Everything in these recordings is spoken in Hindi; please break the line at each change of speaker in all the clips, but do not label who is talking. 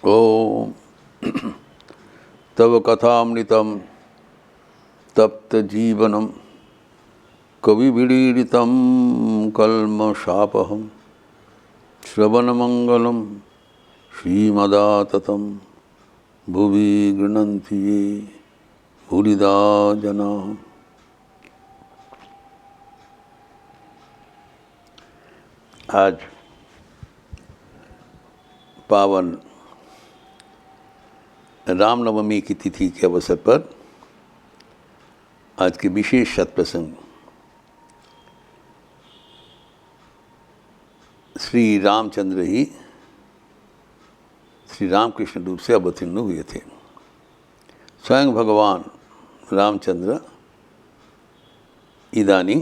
ओम तव कथामृतं तप्तजीवनं कविभिरीडितं कल्मषापहं श्रवणमंगलं श्रीमदाततं भुवि गृह्णन्ति ये भूरिदा जना। आज पावन रामनवमी की तिथि के अवसर पर आज के विशेष सत्प्रसंग श्री रामचंद्र ही श्री रामकृष्ण रूप से अवतीर्ण हुए थे। स्वयं भगवान रामचंद्र इदानी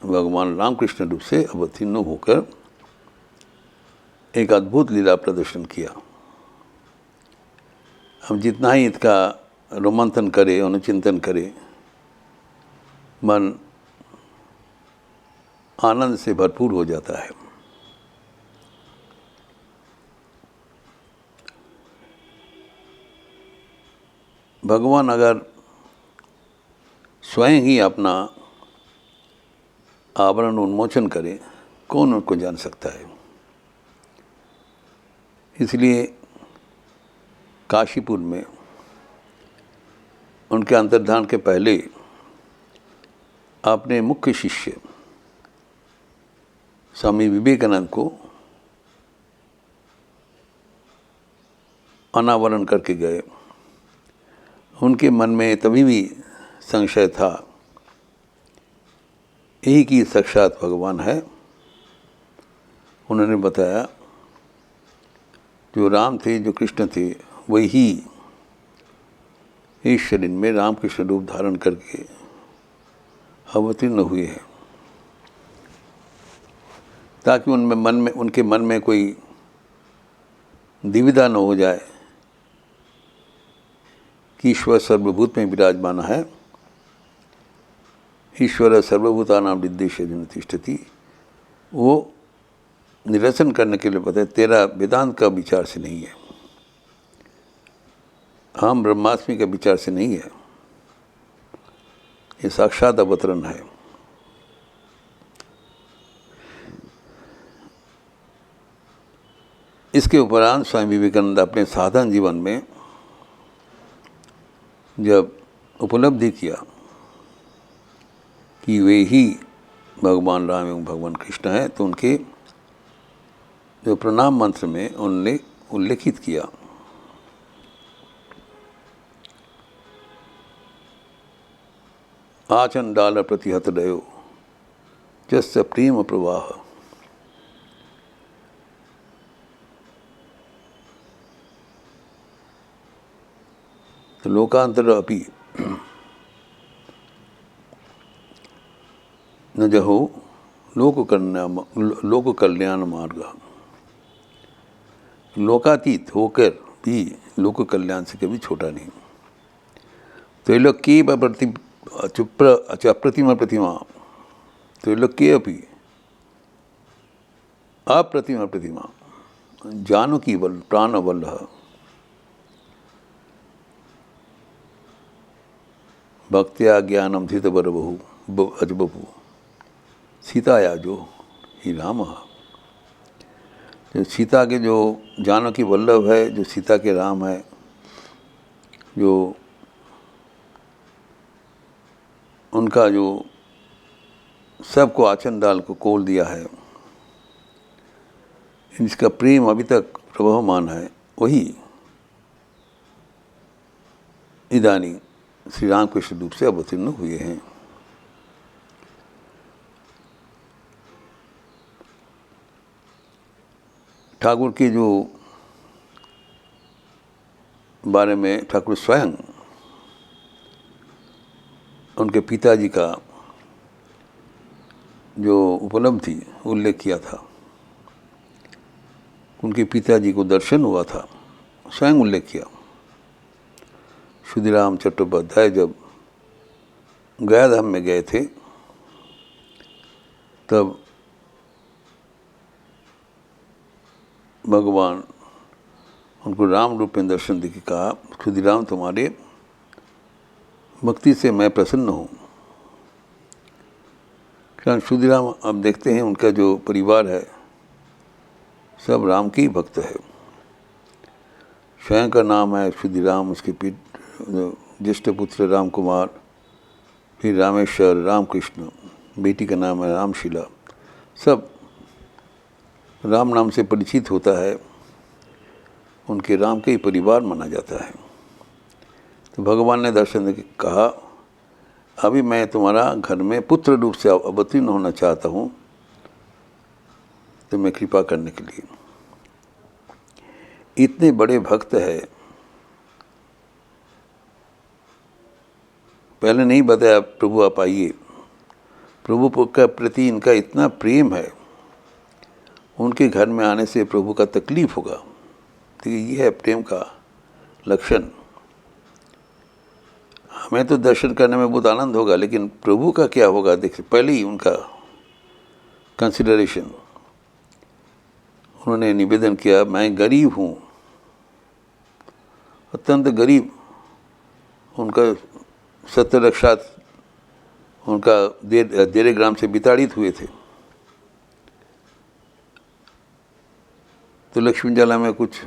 भगवान रामकृष्ण रूप से अवतीर्ण होकर एक अद्भुत लीला प्रदर्शन किया। हम जितना ही इसका रोमंथन करें, अनुचिंतन करें, मन आनंद से भरपूर हो जाता है। भगवान अगर स्वयं ही अपना आवरण उन्मोचन करे, कौन उनको जान सकता है। इसलिए काशीपुर में उनके अंतर्धान के पहले अपने मुख्य शिष्य स्वामी विवेकानंद को अनावरण करके गए। उनके मन में तभी भी संशय था यही कि साक्षात भगवान है। उन्होंने बताया जो राम थे, जो कृष्ण थे, वही इस शरीर में रामकृष्ण रूप धारण करके अवतीर्ण हुए हैं, ताकि उनके मन में कोई दुविधा न हो जाए कि ईश्वर सर्वभूत में विराजमान है। ईश्वर सर्वभूतानां हृदयेषु तिष्ठति, वो निरसन करने के लिए बताया तेरा वेदांत का विचार से नहीं है, हम ब्रह्मास्मि के विचार से नहीं है, ये साक्षात अवतरण है। इसके उपरांत स्वामी विवेकानंद अपने साधन जीवन में जब उपलब्धि किया कि वे ही भगवान राम एवं भगवान कृष्ण हैं, तो उनके जो प्रणाम मंत्र में उनने उल्लेखित किया आचंडाल प्रतिहत दयो जस्य प्रेम प्रवाह। तो लोकांतर अपि न जहो लोक कल्याण मार्ग। लोकातीत होकर भी लोक कल्याण से कभी छोटा नहीं। त्रैलोक्य अप्रतिमा त्रैलोक्ये अपि अप्रतिमा प्रतिमा जानकी बल प्राण बल भक्त्या ज्ञानम धृत बर बहु अजबपु सीताया जो ही राम। जो सीता के जो जानकी वल्लभ है, जो सीता के राम है, जो उनका जो सबको आचंडाल को खोल दिया है, जिसका प्रेम अभी तक प्रभावमान है, वही इदानी श्री रामकृष्ण रूप से अवतीर्ण हुए हैं। ठाकुर के जो बारे में ठाकुर स्वयं उनके पिताजी का जो उपलब्धि उल्लेख किया था, उनके पिताजी को दर्शन हुआ था, स्वयं उल्लेख किया। क्षुदिराम चट्टोपाध्याय जब गयाधाम में गए थे, तब भगवान उनको राम रूप में दर्शन देके कहा, क्षुदिराम तुम्हारे भक्ति से मैं प्रसन्न हूँ। कारण क्षुदिराम अब देखते हैं उनका जो परिवार है सब राम के ही भक्त है। स्वयं का नाम है क्षुदिराम, उसके ज्येष्ठ पुत्र राम कुमार, फिर रामेश्वर, रामकृष्ण, बेटी का नाम है रामशिला। सब राम नाम से परिचित होता है, उनके राम के ही परिवार माना जाता है। तो भगवान ने दर्शन देकर कहा, अभी मैं तुम्हारा घर में पुत्र रूप से अवतीर्ण होना चाहता हूँ, तो मैं कृपा करने के लिए। इतने बड़े भक्त है, पहले नहीं बताया प्रभु आप आइए। प्रभु का प्रति इनका इतना प्रेम है, उनके घर में आने से प्रभु का तकलीफ होगा। तो ये है प्रेम का लक्षण। हमें तो दर्शन करने में बहुत आनंद होगा, लेकिन प्रभु का क्या होगा देखिए, पहले ही उनका कंसिडरेशन। उन्होंने निवेदन किया, मैं गरीब हूँ, अत्यंत गरीब। उनका 70 रक्षात उनका देरे ग्राम से विताड़ित हुए थे। तो लक्ष्मी जाला में कुछ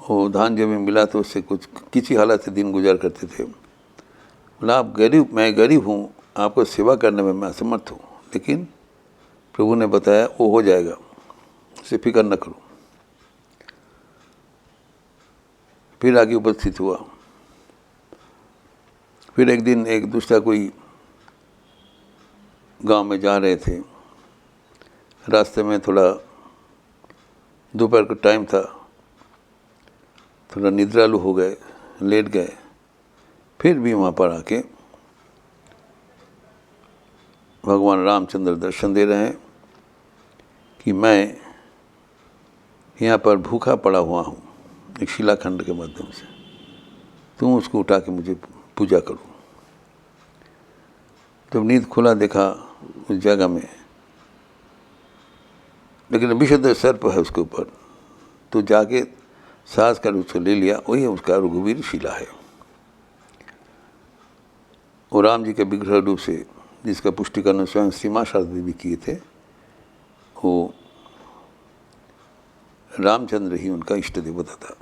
वो धान जब मिला तो उससे कुछ किसी हालत से दिन गुजार करते थे। बोला, आप गरीब, मैं गरीब हूँ, आपको सेवा करने में मैं असमर्थ हूँ, लेकिन प्रभु ने बताया वो हो जाएगा, उससे फिक्र न करो। फिर आगे उपस्थित हुआ। फिर एक दिन एक दूसरा कोई गांव में जा रहे थे, रास्ते में थोड़ा दोपहर का टाइम था, थोड़ा निद्रालु हो गए, लेट गए। फिर भी वहाँ पर आके भगवान रामचंद्र दर्शन दे रहे हैं कि मैं यहाँ पर भूखा पड़ा हुआ हूँ एक शिलाखंड के माध्यम से, तुम उसको उठा के मुझे पूजा करो। जब नींद खुला देखा उस जगह में, लेकिन विशुद्ध सर्प है उसके ऊपर, तो जाके सास कर उसको ले लिया, वही उसका रघुवीर शिला है। और राम जी के विग्रह रूप से जिसका पुष्टिकरण स्वयं सीमा शारदा देवी किए थे, वो रामचंद्र ही उनका इष्ट देवता था।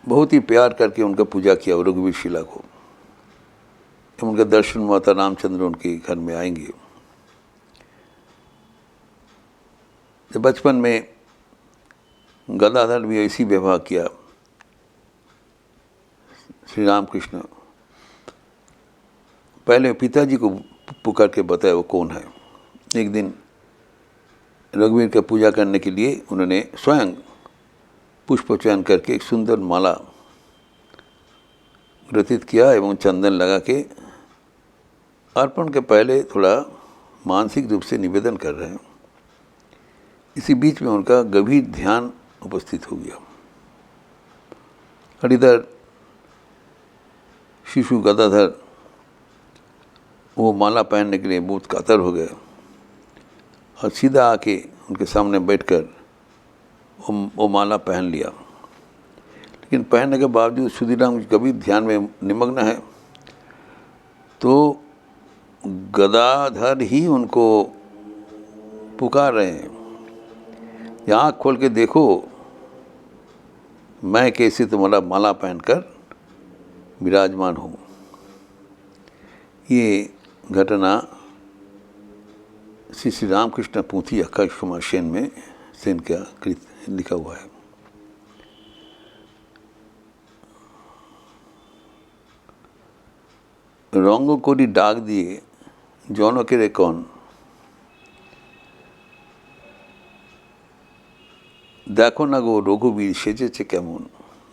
बहुत ही प्यार करके उनका पूजा किया रघुवीर शिला को। जब उनका दर्शन हुआ था, रामचंद्र उनके घर में आएंगे। जब बचपन में गदाधर भी ऐसी व्यवहार किया, श्री रामकृष्ण पहले पिताजी को पुकार के बताया वो कौन है। एक दिन रघुवीर का पूजा करने के लिए उन्होंने स्वयं पुष्प चयन करके एक सुंदर माला ग्रथित किया एवं चंदन लगा के अर्पण के पहले थोड़ा मानसिक रूप से निवेदन कर रहे हैं। इसी बीच में उनका गंभीर ध्यान उपस्थित हो गया और इधर शिशु गदाधर वो माला पहनने के लिए बहुत कातर हो गए और सीधा आके उनके सामने बैठकर वो माला पहन लिया। लेकिन पहनने के बावजूद क्षुदिराम कभी ध्यान में निमग्न है, तो गदाधर ही उनको पुकार रहे हैं, आँख खोल के देखो मैं कैसे तुम्हारा माला पहनकर विराजमान हूँ। ये घटना श्री रामकृष्ण पोथी अक्का कुमार सेन में सेन का कृत लिखा हुआ है। रंग कोडी डाक दिए जौनों रे कौन, देखो ना गो रघुवीर सेजेছে কেমন,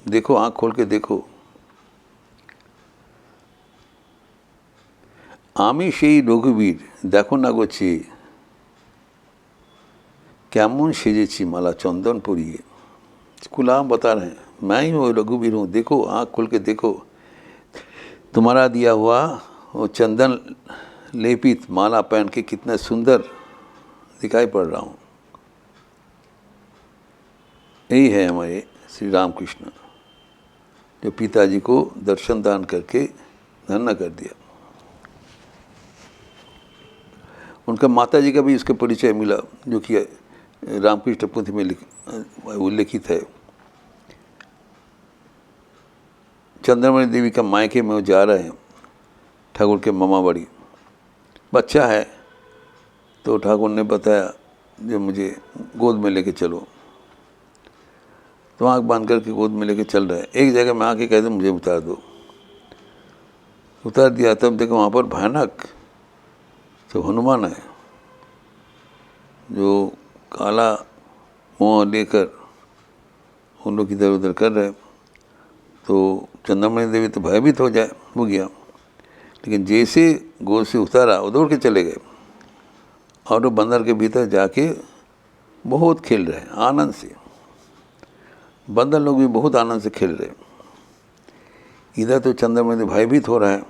देखो आँख खोल के देखो, आमी সেই रघुवीर, देखो ना गो চেয়ে কেমন সেজেছি माला चंदन परिए। गुलाम बता रहे हैं, मैं ही वो रघुवीर हूँ, देखो आँख खोल के देखो, तुम्हारा दिया हुआ वो चंदन लेपित माला पहन के कितना सुंदर दिखाई पड़ रहा हूँ। यही है हमारे श्री रामकृष्ण, जो पिताजी को दर्शन दान करके धन्य कर दिया। उनका माताजी का भी इसका परिचय मिला, जो कि रामकृष्ण पुंथी में उल्लेखित है। चंद्रमणि देवी का मायके में वो जा रहे हैं, ठाकुर के मामा बड़ी बच्चा है, तो ठाकुर ने बताया जो मुझे गोद में लेके चलो, तो आँख बांध करके गोद में लेके चल रहा है। एक जगह में आके कहते मुझे उतार दो, उतार दिया। तब देखो वहाँ पर भयानक तो हनुमान है, जो काला मुँह लेकर उन लोग इधर उधर कर रहे। तो चंद्रमणि देवी तो भयभीत हो गया, लेकिन जैसे गोद से उतारा वो दौड़ के चले गए और वो बंदर के भीतर जाके बहुत खेल रहे हैं आनंद से। बंदर लोग भी बहुत आनंद से खेल रहे। इधर तो चंद्रमणि भयभीत हो रहा है,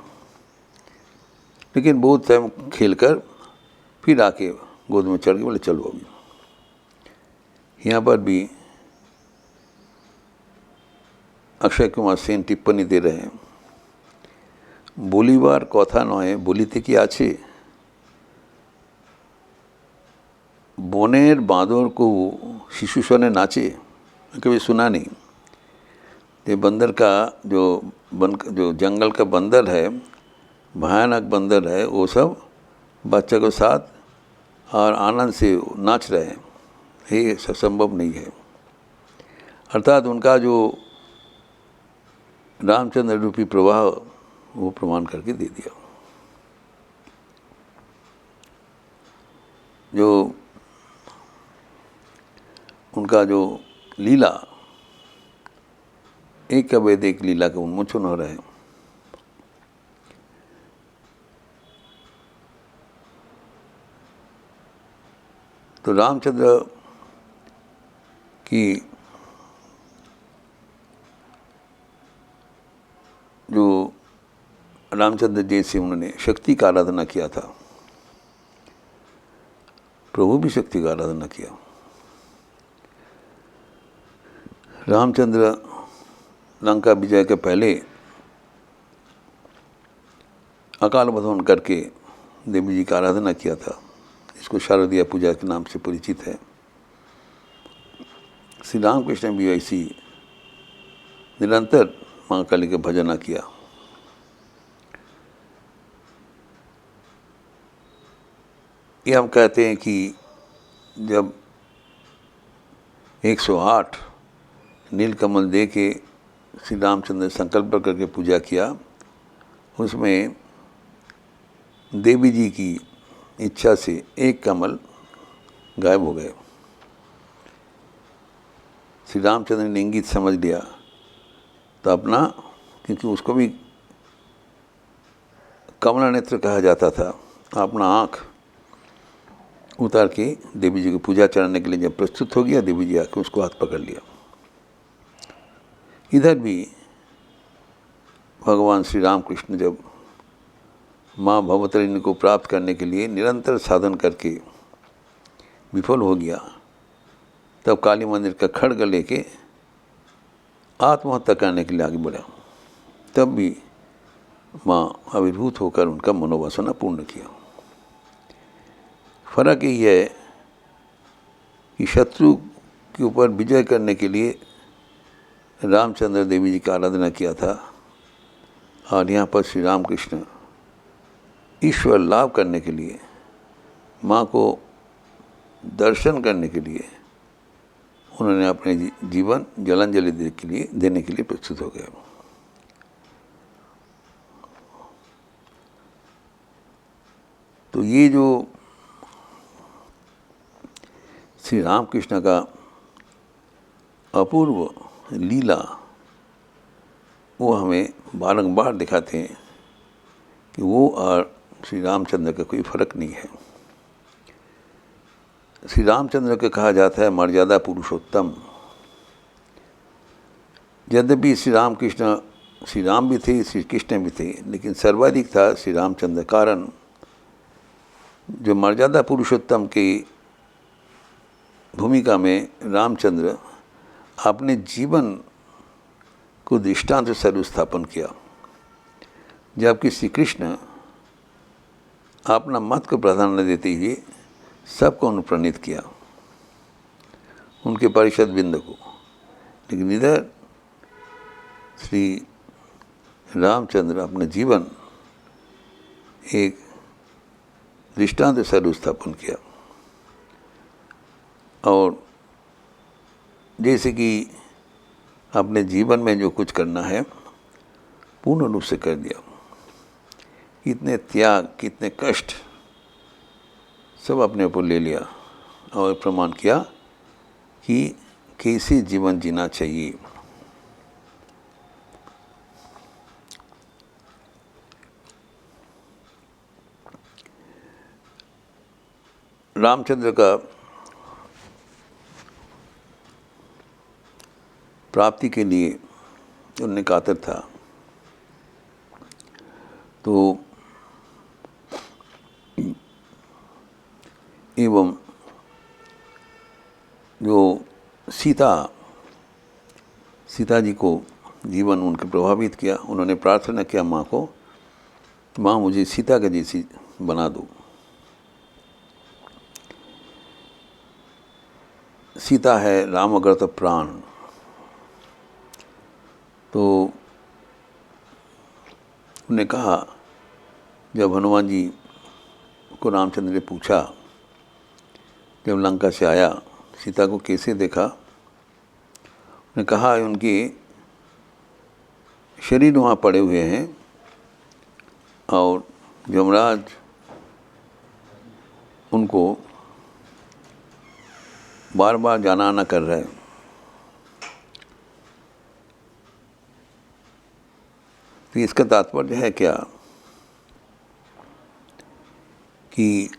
लेकिन बहुत टाइम खेल कर फिर आके गोद में चढ़ के बोले चलो अभी। यहाँ पर भी अक्षय कुमार सेन टिप्पणी दे रहे हैं, बोलीबार कथा नय बोलिते कि आछे, बनेर बाँदर को शिशु सने नाचे। कभी सुना नहीं। ये बंदर का जो जंगल का बंदर है, भयानक बंदर है, वो सब बच्चे के साथ और आनंद से नाच रहे हैं, ये संभव नहीं है। अर्थात उनका जो रामचंद्र रूपी प्रवाह वो प्रमाण करके दे दिया। जो उनका जो लीला, एक का वेद एक लीला का उन्मोचन हो रहा है। तो रामचंद्र की जो रामचंद्र जैसे उन्होंने शक्ति का आराधना किया था, प्रभु भी शक्ति का आराधना किया। रामचंद्र लंका विजय के पहले अकाल बोधन करके देवी जी का आराधना किया था। इसको शारदीय पूजा के नाम से परिचित है। श्री रामकृष्ण भी ऐसी निरंतर माँ काली का भजना किया। ये हम कहते हैं कि जब 108 नीलकमल दे के श्री रामचंद्र संकल्प करके पूजा किया, उसमें देवी जी की इच्छा से एक कमल गायब हो गए। श्री रामचंद्र ने इंगित समझ लिया, तो अपना, क्योंकि उसको भी कमला नेत्र कहा जाता था, अपना आँख उतार के देवी जी को पूजा चढ़ाने के लिए जब प्रस्तुत हो गया, देवी जी आके उसको हाथ पकड़ लिया। इधर भी भगवान श्री रामकृष्ण जब माँ भवतरिणी को प्राप्त करने के लिए निरंतर साधन करके विफल हो गया, तब काली मंदिर का खड्ग लेके आत्महत्या करने के लिए आगे बढ़ा। तब भी माँ आविर्भूत होकर उनका मनोवासना पूर्ण किया। फर्क यही है कि शत्रु के ऊपर विजय करने के लिए रामचंद्र देवी जी का आराधना किया था, और यहाँ पर श्री रामकृष्ण ईश्वर लाभ करने के लिए, माँ को दर्शन करने के लिए उन्होंने अपने जीवन जलांजलि देने के लिए प्रस्तुत हो गए। तो ये जो श्री रामकृष्ण का अपूर्व लीला, वो हमें बारंबार दिखाते हैं कि वो और श्री रामचंद्र का कोई फर्क नहीं है। श्री रामचंद्र को कहा जाता है मर्यादा पुरुषोत्तम। यद्यपि श्री रामकृष्ण, श्री राम भी थे, श्री कृष्ण भी थे, लेकिन सर्वाधिक था श्री रामचंद्र। कारण जो मर्यादा पुरुषोत्तम की भूमिका में रामचंद्र आपने जीवन को दृष्टांत से सर्वस्थापन किया, जबकि श्री कृष्ण अपना मत को प्राधान्य देते हुए सबको अनुप्राणित किया, उनके परिषद बिंद को। लेकिन इधर श्री रामचंद्र अपना जीवन एक दृष्टांत से सर्वस्थापन किया, और जैसे कि अपने जीवन में जो कुछ करना है पूर्ण रूप से कर दिया। कितने त्याग, कितने कष्ट सब अपने ऊपर ले लिया और प्रमाण किया कि कैसे जीवन जीना चाहिए। रामचंद्र का प्राप्ति के लिए उन्हें कातर था, तो एवं जो सीता जी को जीवन उनके प्रभावित किया। उन्होंने प्रार्थना किया माँ को, माँ मुझे सीता के जैसी बना दो। सीता है राम अग्रत प्राण। तो उन्होंने कहा, जब हनुमान जी को रामचंद्र ने पूछा, जब लंका से आया सीता को कैसे देखा, उन्होंने कहा उनके शरीर वहाँ पड़े हुए हैं और यमराज उनको बार बार जाना आना कर रहे हैं। तो इसका तात्पर्य है क्या कि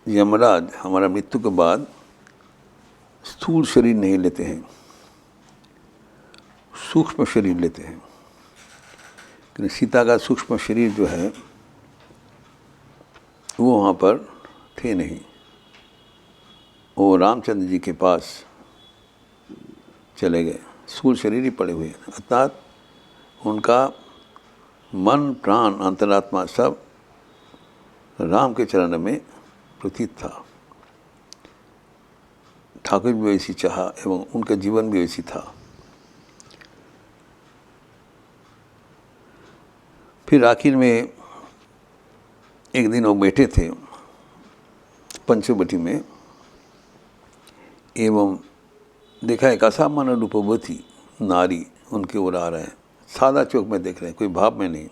यमराज हमारा मृत्यु के बाद स्थूल शरीर नहीं लेते हैं, सूक्ष्म शरीर लेते हैं। लेकिन सीता का सूक्ष्म शरीर जो है वो वहाँ पर थे नहीं, वो रामचंद्र जी के पास चले गए, स्थूल शरीर ही पड़े हुए हैं। अर्थात उनका मन, प्राण, अंतरात्मा सब राम के चरण में प्रतीत था। ठाकुर भी वैसी चाहा एवं उनका जीवन भी वैसी था। फिर आखिर में एक दिन वो बैठे थे पंचवटी में, एवं देखा एक असामान्य रूपवती नारी उनके ओर आ रहे हैं। सादा चौक में देख रहे हैं, कोई भाव में नहीं।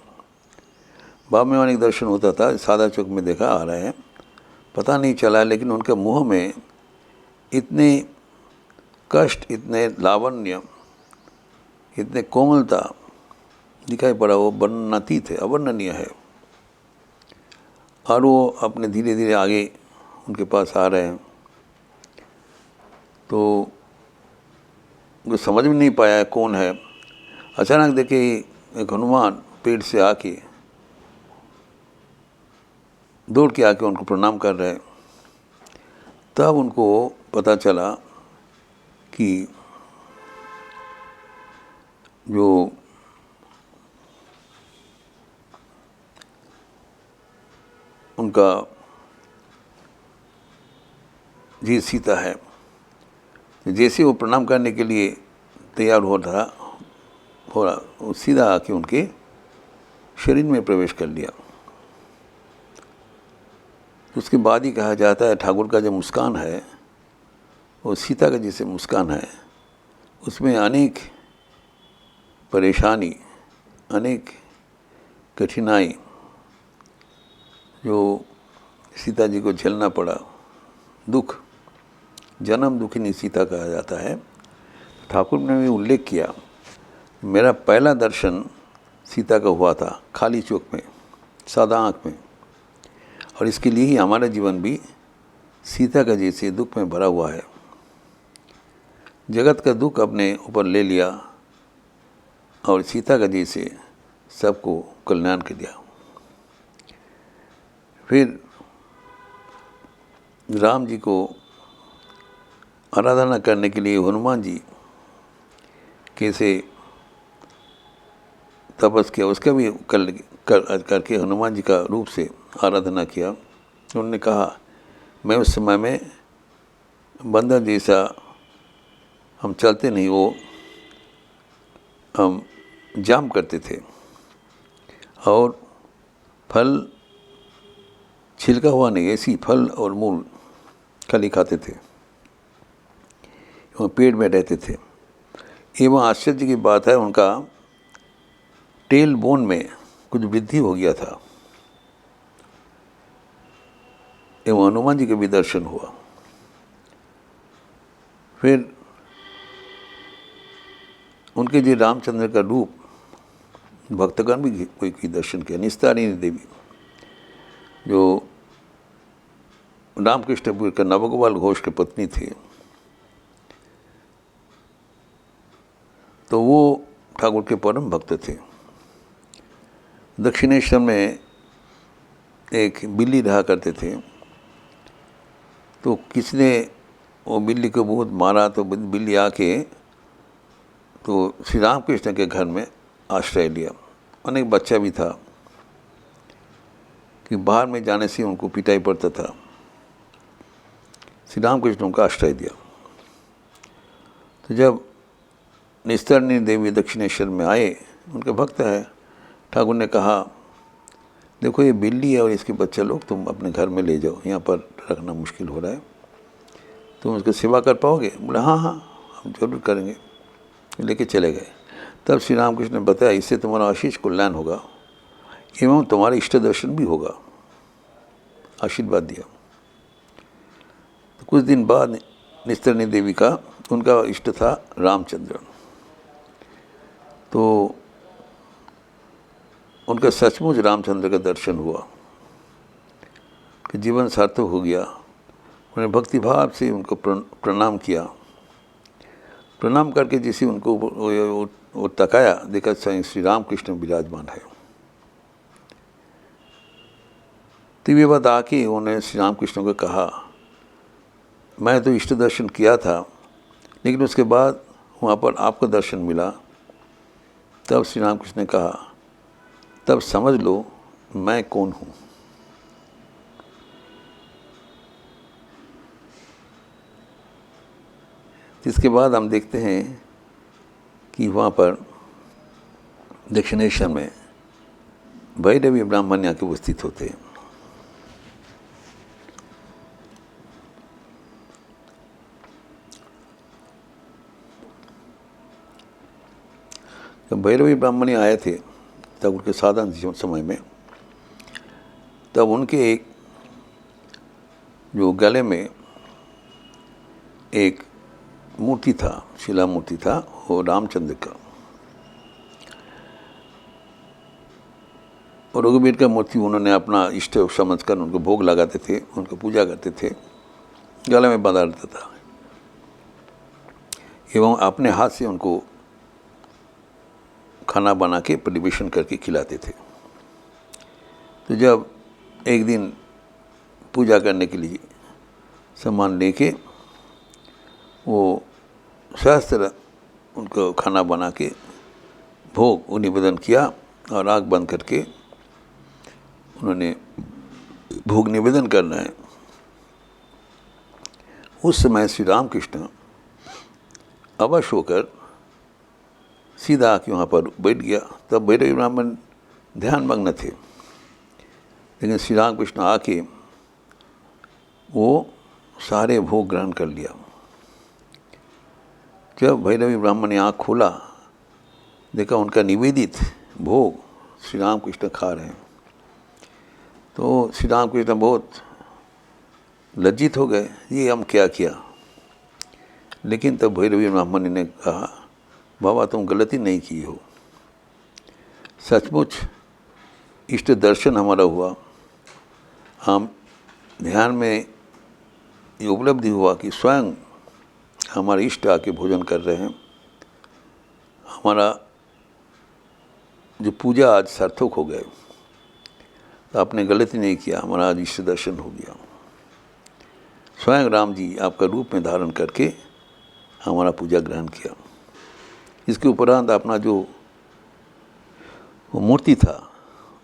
भाव में अनेक दर्शन होता था, सादा चौक में देखा आ रहे हैं, पता नहीं चला। लेकिन उनके मुँह में इतने कष्ट, इतने लावण्य, इतने कोमलता दिखाई पड़ा, वो वर्णनातीत है, अवर्णनीय है। और वो अपने धीरे धीरे आगे उनके पास आ रहे हैं। तो वो समझ में नहीं पाया कौन है। अचानक देखे एक हनुमान पेड़ से आके दौड़ के आके उनको प्रणाम कर रहे हैं। तब उनको पता चला कि जो उनका जी सीता है, जैसे वो प्रणाम करने के लिए तैयार हो रहा, वो सीधा आके उनके शरीर में प्रवेश कर लिया। उसके बाद ही कहा जाता है ठाकुर का जो मुस्कान है वो सीता का जैसे मुस्कान है। उसमें अनेक परेशानी, अनेक कठिनाई जो सीता जी को झेलना पड़ा, दुख, जन्म दुखिनी सीता कहा जाता है। ठाकुर ने भी उल्लेख किया, मेरा पहला दर्शन सीता का हुआ था खाली चौक में, सादा आँख में, और इसके लिए ही हमारा जीवन भी सीता का जैसे दुख में भरा हुआ है। जगत का दुख अपने ऊपर ले लिया और सीता का जैसे सबको कल्याण कर दिया। फिर राम जी को आराधना करने के लिए हनुमान जी कैसे तपस किया उसका भी करके हनुमान जी का रूप से आराधना किया। उन्होंने कहा मैं उस समय में बंदर जैसा हम चलते नहीं, वो हम जाम करते थे और फल छिलका हुआ नहीं, ऐसी फल और मूल खाली खाते थे, वो पेड़ में रहते थे। एवं आश्चर्य की बात है उनका टेल बोन में कुछ वृद्धि हो गया था। एवं हनुमान जी के भी दर्शन हुआ। फिर उनके जी रामचंद्र का रूप भक्तगण भी कोई दर्शन किया। निस्तारिणी देवी जो रामकृष्णपुर का नवगोपाल घोष की पत्नी थी, तो वो ठाकुर के परम भक्त थे। दक्षिणेश्वर में एक बिल्ली रहा करते थे, तो किसने वो बिल्ली को बहुत मारा, तो बिल्ली आके तो श्री रामकृष्ण के घर में आश्रय लिया। अनेक बच्चा भी था कि बाहर में जाने से उनको पिटाई पड़ता था। श्री रामकृष्ण उनका आश्रय दिया। तो जब निस्तारिणी देवी दक्षिणेश्वर में आए, उनके भक्त है, ठाकुर ने कहा देखो ये बिल्ली है और इसके बच्चे लोग तुम अपने घर में ले जाओ, यहाँ पर रखना मुश्किल हो रहा है, तुम उसकी सेवा कर पाओगे? बोले हाँ हाँ हम जरूर करेंगे। लेके चले गए। तब श्री रामकृष्ण ने बताया इससे तुम्हारा आशीष कल्याण होगा एवं तुम्हारा इष्ट दर्शन भी होगा, आशीर्वाद दिया। तो कुछ दिन बाद निस्तारिणी देवी का उनका इष्ट था रामचंद्र, तो उनका सचमुच रामचंद्र का दर्शन हुआ कि जीवन सार्थक हो गया। उन्होंने भक्तिभाव से उनको प्रणाम किया। प्रणाम करके जैसे उनको वो तकाया, देखा श्री रामकृष्ण विराजमान है। तो ये बात आके उन्होंने श्री रामकृष्ण को कहा मैं तो इष्ट दर्शन किया था, लेकिन उसके बाद वहाँ पर आपका दर्शन मिला। तब श्री रामकृष्ण ने कहा तब समझ लो मैं कौन हूँ। इसके बाद हम देखते हैं कि वहाँ पर दक्षिणेश्वर में भैरवी ब्राह्मण यहाँ के उपस्थित होते हैं। जब भैरवी ब्राह्मणी आए थे तब उनके साधन समय में, तब उनके एक जो गले में एक मूर्ति था, शिला मूर्ति था, वो रामचंद्र का और रघुवीर का मूर्ति उन्होंने अपना इष्ट समझकर उनको भोग लगाते थे, उनको पूजा करते थे, गले में बांधा रहता था एवं अपने हाथ से उनको खाना बना के परिवेशन करके खिलाते थे। तो जब एक दिन पूजा करने के लिए सामान लेके वो सहस्त्र उनको खाना बना के भोग निवेदन किया और आँख बंद करके उन्होंने भोग निवेदन करना है। उस समय श्री रामकृष्ण अवश्य होकर सीधा आके वहाँ पर बैठ गया। तब भैरवी ब्राह्मण ध्यान मग्न थे, लेकिन श्री रामकृष्ण आके वो सारे भोग ग्रहण कर लिया। जब भैरवी ब्राह्मण ने आँख खोला, देखा उनका निवेदित भोग श्री रामकृष्ण खा रहे हैं, तो श्री रामकृष्ण बहुत लज्जित हो गए, ये हम क्या किया। लेकिन तब भैरवी ब्राह्मण ने कहा बाबा तुम गलती नहीं की हो, सचमुच इष्ट दर्शन हमारा हुआ। हम ध्यान में ये उपलब्धि हुआ कि स्वयं हमारे इष्ट आके भोजन कर रहे हैं। हमारा जो पूजा आज सार्थक हो गए, तो आपने गलती नहीं किया, हमारा आज इष्ट दर्शन हो गया। स्वयं राम जी आपका रूप में धारण करके हमारा पूजा ग्रहण किया। इसके उपरांत अपना जो वो मूर्ति था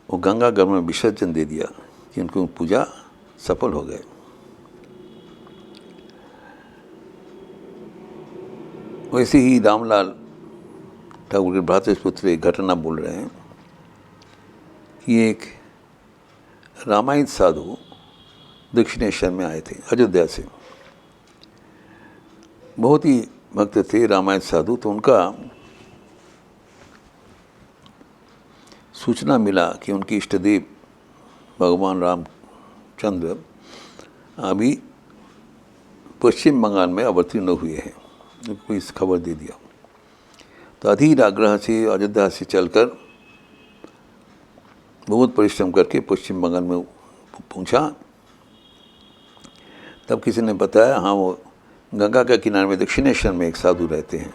वो गंगा गंगा में विसर्जन दे दिया कि उनको पूजा सफल हो गए। वैसे ही रामलाल ठाकुर के भ्रातृपुत्र एक घटना बोल रहे हैं कि एक रामायण साधु दक्षिणेश्वर में आए थे अयोध्या से। बहुत ही भक्त थे रामायण साधु। तो उनका सूचना मिला कि उनके इष्ट देव भगवान रामचंद्र अभी पश्चिम बंगाल में अवतीर्ण हुए हैं। उनको इस खबर दे दिया। तो अधीर आग्रह से अयोध्या से चलकर बहुत परिश्रम करके पश्चिम बंगाल में पहुंचा। तब किसी ने बताया हाँ वो गंगा के किनारे में दक्षिणेश्वर में एक साधु रहते हैं,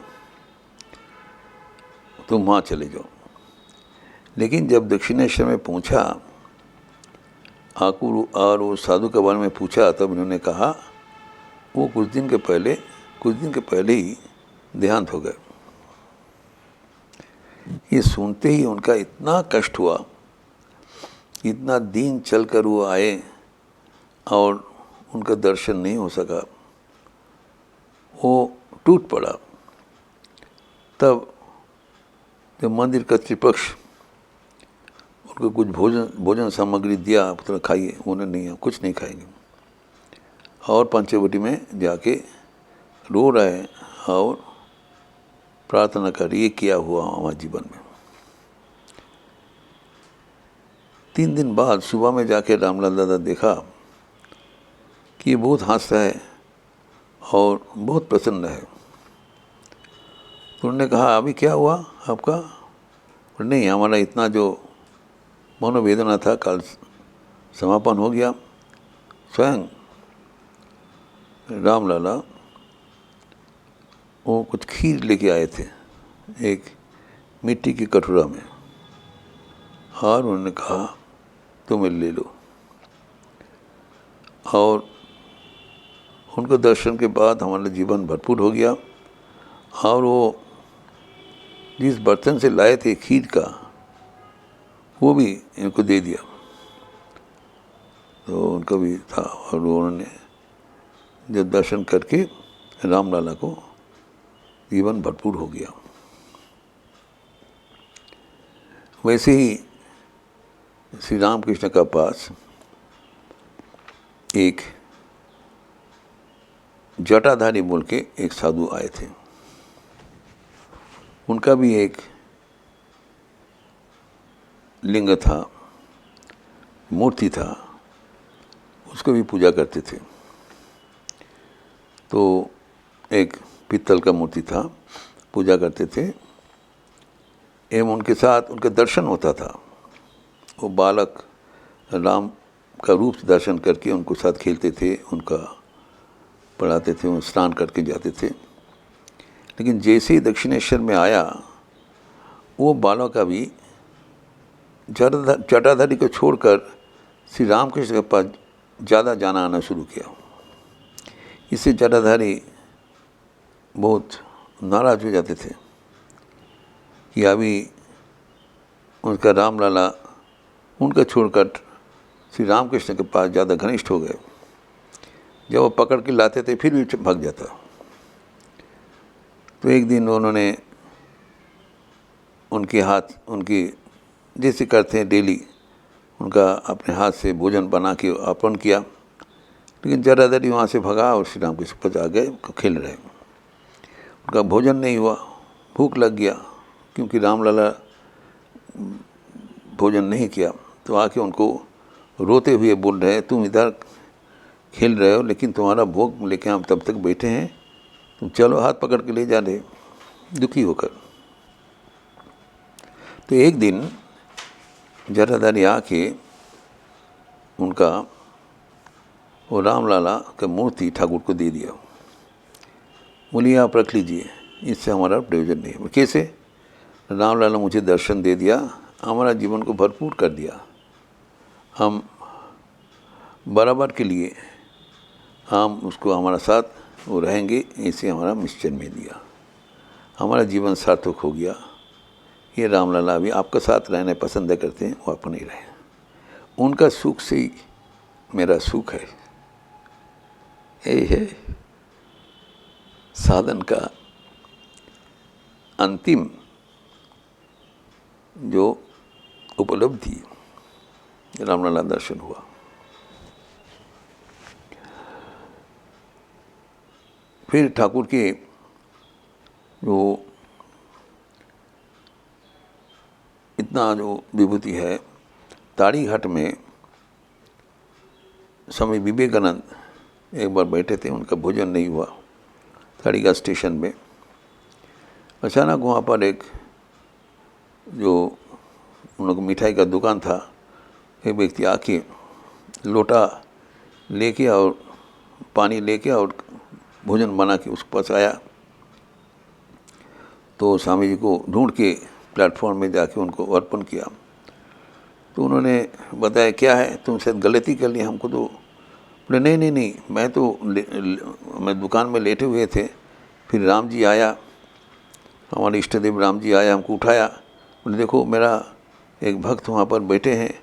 तुम वहाँ चले जाओ। लेकिन जब दक्षिणेश्वर में पहुंचा आकुर और वो साधु के बारे में पूछा, तब उन्होंने कहा वो कुछ दिन के पहले ही देहांत हो गए। ये सुनते ही उनका इतना कष्ट हुआ, इतना दिन चलकर वो आए और उनका दर्शन नहीं हो सका, वो टूट पड़ा। तब जब मंदिर कर्तृपक्ष उनको कुछ भोजन सामग्री दिया, पुत्र खाइए, उन्होंने नहीं, कुछ नहीं खाएंगे। और पंचवटी में जाके रो रहे हैं और प्रार्थना कर ये किया हुआ हमारे जीवन में। 3 दिन बाद सुबह में जाके रामलाल दादा देखा कि ये बहुत हंसता है और बहुत प्रसन्न है। तो उन्होंने कहा अभी क्या हुआ आपका? नहीं, हमारा इतना जो मनोवेदना था कल समापन हो गया। स्वयं रामलाला वो कुछ खीर लेके आए थे एक मिट्टी की कटोरा में, और उन्होंने कहा तुम ले लो। और उनको दर्शन के बाद हमारा जीवन भरपूर हो गया। और वो जिस बर्तन से लाए थे खीर का, वो भी इनको दे दिया। तो उनका भी था, और उन्होंने जब दर्शन करके रामलाला को जीवन भरपूर हो गया। वैसे ही श्री रामकृष्ण का पास एक जटाधारी बोल के एक साधु आए थे। उनका भी एक लिंग था, मूर्ति था, उसको भी पूजा करते थे। तो एक पीतल का मूर्ति था, पूजा करते थे एवं उनके साथ उनका दर्शन होता था। वो बालक राम का रूप से दर्शन करके उनको साथ खेलते थे, उनका पढ़ाते थे, उन स्नान करके जाते थे। लेकिन जैसे ही दक्षिणेश्वर में आया, वो बालक का भी जटाधारी को छोड़कर श्री रामकृष्ण के पास ज़्यादा जाना आना शुरू किया। इससे जटाधारी बहुत नाराज हो जाते थे कि अभी उनका रामलाला उनका छोड़कर श्री रामकृष्ण के पास ज़्यादा घनिष्ठ हो गए। जब वो पकड़ के लाते थे फिर भी भाग जाता। तो एक दिन उन्होंने उनके हाथ, उनकी जैसे करते हैं डेली, उनका अपने हाथ से भोजन बना के अर्पण किया। लेकिन जटाधारी वहाँ से भगा और श्री रामकृष्ण के पास आ गए, खेल रहे। उनका भोजन नहीं हुआ, भूख लग गया, क्योंकि रामलाला भोजन नहीं किया। तो आके उनको रोते हुए बोल रहे हैं तुम इधर खेल रहे हो, लेकिन तुम्हारा भोग लेके हम तब तक बैठे हैं, तुम चलो, हाथ पकड़ के ले जा रहे, दुखी होकर। तो एक दिन जटाधारी आके उनका वो रामलाला का मूर्ति ठाकुर को दे दिया। बोलिए आप रख लीजिए, इससे हमारा प्रयोजन नहीं है। कैसे? रामलाला मुझे दर्शन दे दिया, हमारा जीवन को भरपूर कर दिया। हम बराबर के लिए हम उसको हमारा साथ वो रहेंगे, इसे हमारा निश्चय में दिया, हमारा जीवन सार्थक हो गया। ये रामलला भी आपका साथ रहना पसंद करते हैं, वो आप नहीं रहे। उनका सुख से ही मेरा सुख है। यही है साधन का अंतिम जो उपलब्धि, रामलला दर्शन हुआ। फिर ठाकुर के जो इतना जो विभूति है, ताड़ी घाट में स्वामी विवेकानंद एक बार बैठे थे, उनका भोजन नहीं हुआ ताड़ी घाट स्टेशन में। अचानक वहाँ पर एक जो उन लोग मिठाई का दुकान था, एक व्यक्ति आके लोटा लेके और पानी लेके और भोजन बना के उसके पास आया। तो स्वामी जी को ढूंढ के प्लेटफॉर्म में जाके उनको अर्पण किया। तो उन्होंने बताया क्या है, तुम शायद गलती कर ली, हमको तो। बोले नहीं नहीं नहीं, मैं दुकान में लेटे हुए थे, फिर राम जी आया, हमारे इष्ट देव राम जी आया, हमको उठाया। बोले देखो मेरा एक भक्त वहाँ पर बैठे हैं,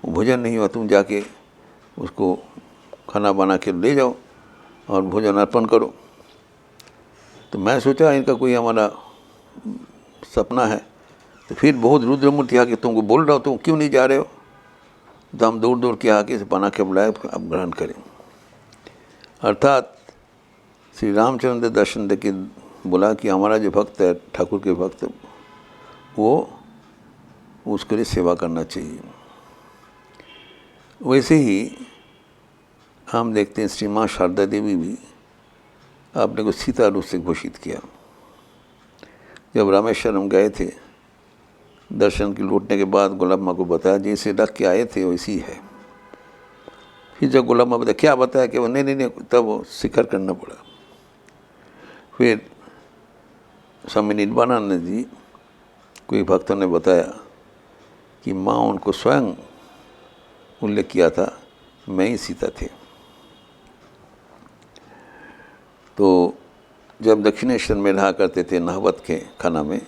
वो भोजन नहीं हुआ, तुम जाके उसको खाना बना के ले जाओ और भोजन अर्पण करो। तो मैं सोचा इनका कोई हमारा सपना है। तो फिर बहुत रुद्रमूर्ति आके तुमको बोल रहा हो, तुम क्यों नहीं जा रहे हो? तो हम दौड़ दौड़ के आके बना के बुलाए, अब ग्रहण करें। अर्थात श्री रामचंद्र दर्शन दे के बोला कि हमारा जो भक्त है, ठाकुर के भक्त, वो उसके लिए सेवा करना चाहिए। वैसे ही हम देखते हैं श्री माँ शारदा देवी भी आपने को सीता रूप से घोषित किया। जब रामेश्वरम गए थे, दर्शन की लौटने के बाद गुलाब माँ को बताया जैसे डक के आए थे वैसी है। फिर जब गुलाब माँ बताया क्या बताया कि वो नहीं नहीं नहीं, तब वो स्वीकार करना पड़ा। फिर स्वामी निर्वाणानंद जी कोई भक्तों ने बताया कि माँ उनको स्वयं उल्लेख किया था, मैं ही सीता थे। तो जब दक्षिणेश्वर में रहा करते थे नहवत के खाना में,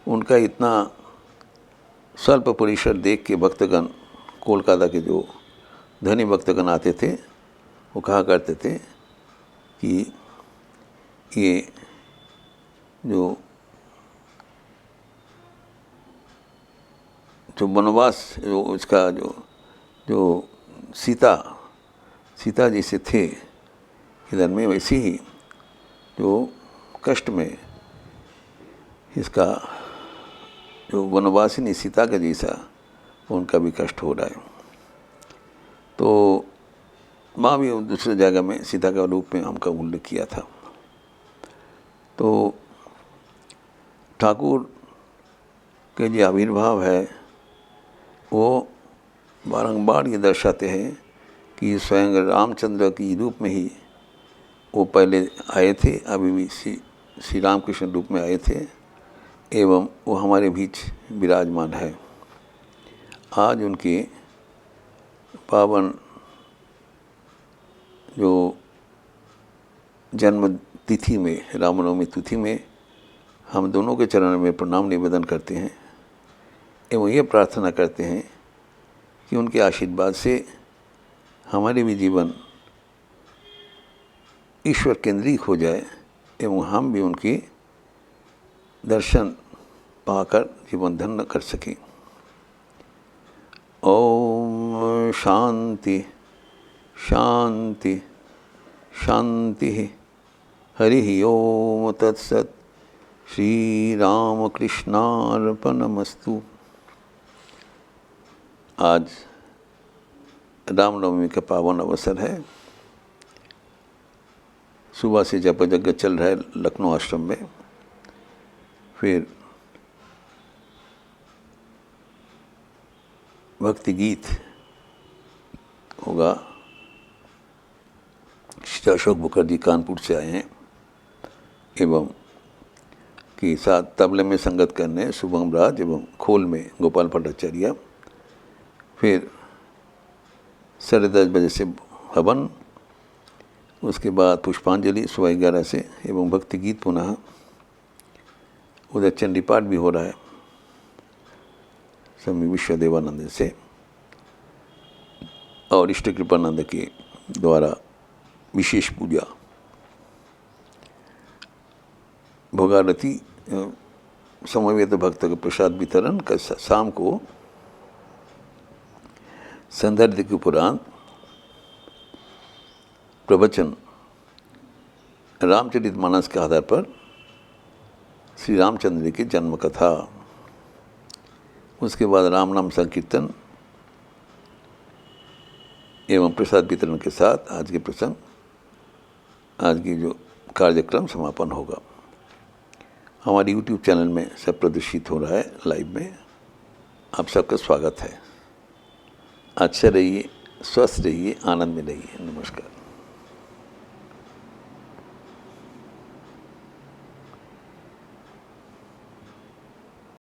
उनका इतना स्वल्प परिसर देख के भक्तगण, कोलकाता के जो धनी भक्तगण आते थे, वो कहा करते थे कि ये जो वनवास जो इसका जो सीता जैसे थे इधर में, वैसे ही जो कष्ट में इसका जो वनवासिनी सीता का जैसा उनका भी कष्ट हो रहा है। तो माँ भी दूसरे जगह में सीता का रूप में हमका उल्लेख किया था। तो ठाकुर के जो आविर्भाव है वो बारंबार ये दर्शाते हैं कि स्वयं रामचंद्र की रूप में ही वो पहले आए थे, अभी भी श्री रामकृष्ण रूप में आए थे, एवं वो हमारे बीच विराजमान है। आज उनके पावन जो जन्म तिथि में, रामनवमी तिथि में, हम दोनों के चरणों में प्रणाम निवेदन करते हैं एवं ये प्रार्थना करते हैं कि उनके आशीर्वाद से हमारे भी जीवन ईश्वर केंद्रित हो जाए एवं हम भी उनके दर्शन पाकर जीवन धन्य कर सकें। ओम शांति शांति शांति। हरि ओम तत्सत। श्री रामकृष्णार्पणमस्तु। आज रामनवमी का पावन अवसर है। सुबह से जप यज्ञ चल रहा है लखनऊ आश्रम में, फिर भक्ति गीत होगा। श्री अशोक मुखर्जी कानपुर से आए हैं एवं के साथ तबले में संगत करने शुभम राज एवं खोल में गोपाल भट्टाचार्य। फिर 10:30 बजे से हवन, उसके बाद पुष्पांजलि सुबह 11 से एवं भक्ति गीत पुनः। उधर चंडी पाठ भी हो रहा है स्वामी विश्वदेवानंद से और इष्ट कृपानंद के द्वारा विशेष पूजा। भोगारती समवेत भक्त का प्रसाद वितरण का शाम को संदर्भ के पुराण प्रवचन रामचरितमानस के आधार पर श्री रामचंद्र की जन्म कथा। उसके बाद राम नाम संकीर्तन एवं प्रसाद वितरण के साथ आज के प्रसंग, आज की जो कार्यक्रम समापन होगा। हमारे YouTube चैनल में सब प्रदर्शित हो रहा है लाइव में। आप सबका स्वागत है। अच्छे रहिए, स्वस्थ रहिए, आनंद में रहिए। नमस्कार।